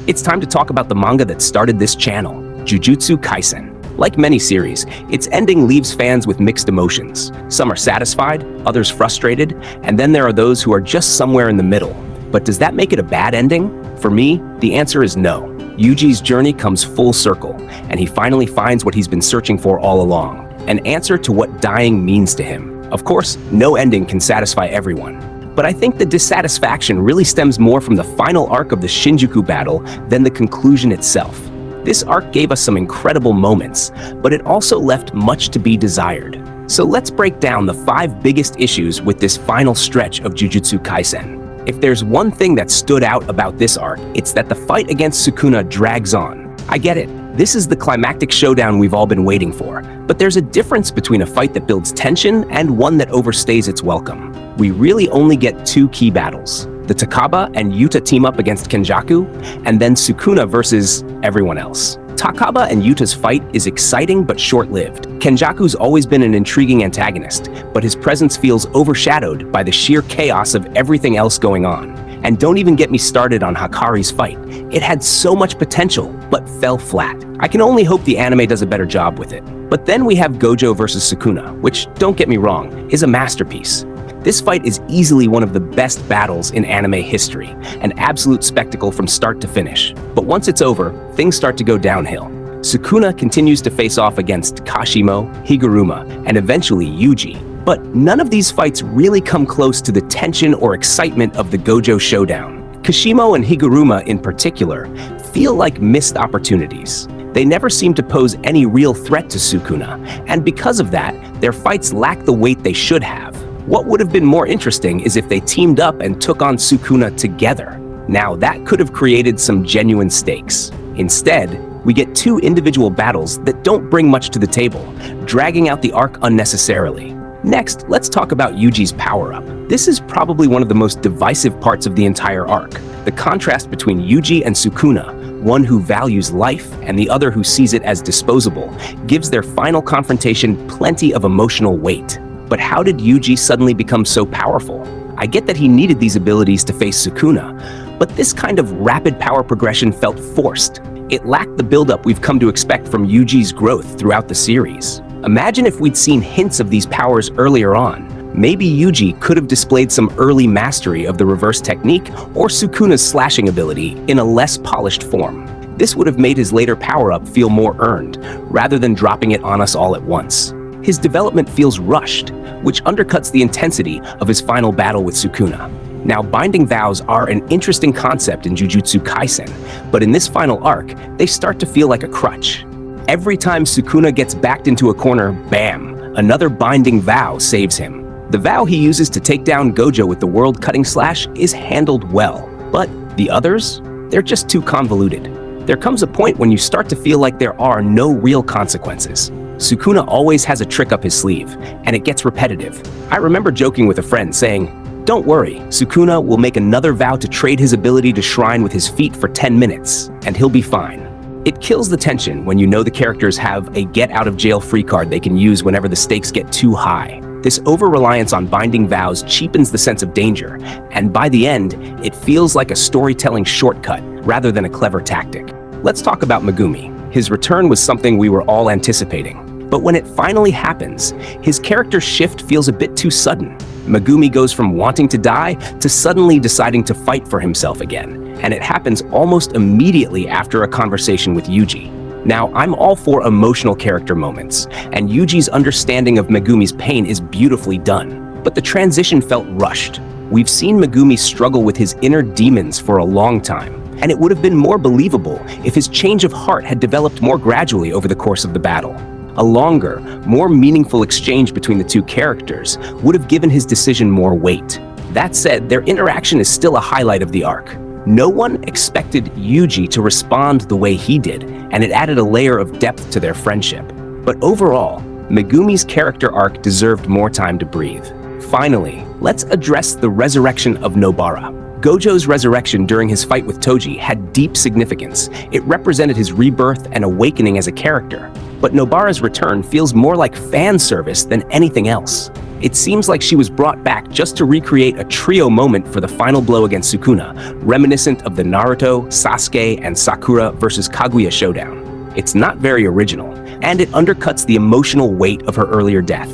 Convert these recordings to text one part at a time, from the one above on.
It's time to talk about the manga that started this channel, Jujutsu Kaisen. Like many series, its ending leaves fans with mixed emotions. Some are satisfied, others frustrated, and then there are those who are just somewhere in the middle. But does that make it a bad ending? For me, the answer is no. Yuji's journey comes full circle, and he finally finds what he's been searching for all along, an answer to what dying means to him. Of course, no ending can satisfy everyone. But I think the dissatisfaction really stems more from the final arc of the Shinjuku battle than the conclusion itself. This arc gave us some incredible moments, but it also left much to be desired. So let's break down the 5 biggest issues with this final stretch of Jujutsu Kaisen. If there's one thing that stood out about this arc, it's that the fight against Sukuna drags on. I get it. This is the climactic showdown we've all been waiting for, but there's a difference between a fight that builds tension and one that overstays its welcome. We really only get 2 key battles. The Takaba and Yuta team up against Kenjaku, and then Sukuna versus everyone else. Takaba and Yuta's fight is exciting but short-lived. Kenjaku's always been an intriguing antagonist, but his presence feels overshadowed by the sheer chaos of everything else going on. And don't even get me started on Hakari's fight. It had so much potential, but fell flat. I can only hope the anime does a better job with it. But then we have Gojo versus Sukuna, which, don't get me wrong, is a masterpiece. This fight is easily one of the best battles in anime history, an absolute spectacle from start to finish. But once it's over, things start to go downhill. Sukuna continues to face off against Kashimo, Higuruma, and eventually Yuji. But none of these fights really come close to the tension or excitement of the Gojo showdown. Kashimo and Higuruma in particular feel like missed opportunities. They never seem to pose any real threat to Sukuna, and because of that, their fights lack the weight they should have. What would have been more interesting is if they teamed up and took on Sukuna together. Now, that could have created some genuine stakes. Instead, we get 2 individual battles that don't bring much to the table, dragging out the arc unnecessarily. Next, let's talk about Yuji's power-up. This is probably one of the most divisive parts of the entire arc. The contrast between Yuji and Sukuna, one who values life and the other who sees it as disposable, gives their final confrontation plenty of emotional weight. But how did Yuji suddenly become so powerful? I get that he needed these abilities to face Sukuna, but this kind of rapid power progression felt forced. It lacked the buildup we've come to expect from Yuji's growth throughout the series. Imagine if we'd seen hints of these powers earlier on. Maybe Yuji could have displayed some early mastery of the reverse technique or Sukuna's slashing ability in a less polished form. This would have made his later power-up feel more earned, rather than dropping it on us all at once. His development feels rushed, which undercuts the intensity of his final battle with Sukuna. Now, binding vows are an interesting concept in Jujutsu Kaisen, but in this final arc, they start to feel like a crutch. Every time Sukuna gets backed into a corner, bam, another binding vow saves him. The vow he uses to take down Gojo with the world-cutting slash is handled well, but the others, they're just too convoluted. There comes a point when you start to feel like there are no real consequences. Sukuna always has a trick up his sleeve, and it gets repetitive. I remember joking with a friend saying, "Don't worry, Sukuna will make another vow to trade his ability to shrine with his feet for 10 minutes, and he'll be fine." It kills the tension when you know the characters have a get-out-of-jail-free card they can use whenever the stakes get too high. This over-reliance on binding vows cheapens the sense of danger, and by the end, it feels like a storytelling shortcut rather than a clever tactic. Let's talk about Megumi. His return was something we were all anticipating. But when it finally happens, his character shift feels a bit too sudden. Megumi goes from wanting to die to suddenly deciding to fight for himself again, and it happens almost immediately after a conversation with Yuji. Now, I'm all for emotional character moments, and Yuji's understanding of Megumi's pain is beautifully done, but the transition felt rushed. We've seen Megumi struggle with his inner demons for a long time, and it would have been more believable if his change of heart had developed more gradually over the course of the battle. A longer, more meaningful exchange between the 2 characters would have given his decision more weight. That said, their interaction is still a highlight of the arc. No one expected Yuji to respond the way he did, and it added a layer of depth to their friendship. But overall, Megumi's character arc deserved more time to breathe. Finally, let's address the resurrection of Nobara. Gojo's resurrection during his fight with Toji had deep significance. It represented his rebirth and awakening as a character. But Nobara's return feels more like fan service than anything else. It seems like she was brought back just to recreate a trio moment for the final blow against Sukuna, reminiscent of the Naruto, Sasuke, and Sakura versus Kaguya showdown. It's not very original, and it undercuts the emotional weight of her earlier death.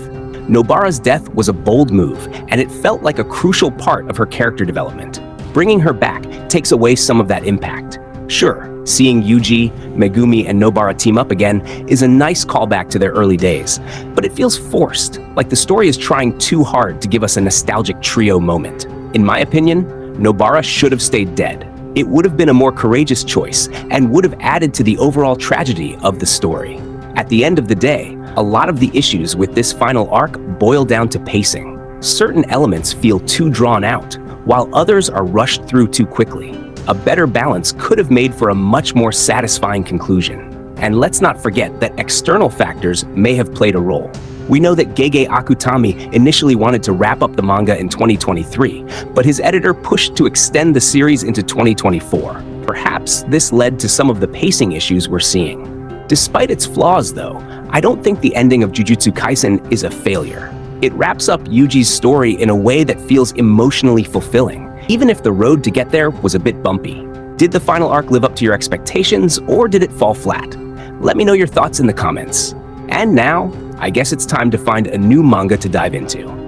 Nobara's death was a bold move, and it felt like a crucial part of her character development. Bringing her back takes away some of that impact. Sure, seeing Yuji, Megumi, and Nobara team up again is a nice callback to their early days, but it feels forced, like the story is trying too hard to give us a nostalgic trio moment. In my opinion, Nobara should have stayed dead. It would have been a more courageous choice and would have added to the overall tragedy of the story. At the end of the day, a lot of the issues with this final arc boil down to pacing. Certain elements feel too drawn out, while others are rushed through too quickly. A better balance could have made for a much more satisfying conclusion. And let's not forget that external factors may have played a role. We know that Gege Akutami initially wanted to wrap up the manga in 2023, but his editor pushed to extend the series into 2024. Perhaps this led to some of the pacing issues we're seeing. Despite its flaws, though, I don't think the ending of Jujutsu Kaisen is a failure. It wraps up Yuji's story in a way that feels emotionally fulfilling, even if the road to get there was a bit bumpy. Did the final arc live up to your expectations, or did it fall flat? Let me know your thoughts in the comments. And now, I guess it's time to find a new manga to dive into.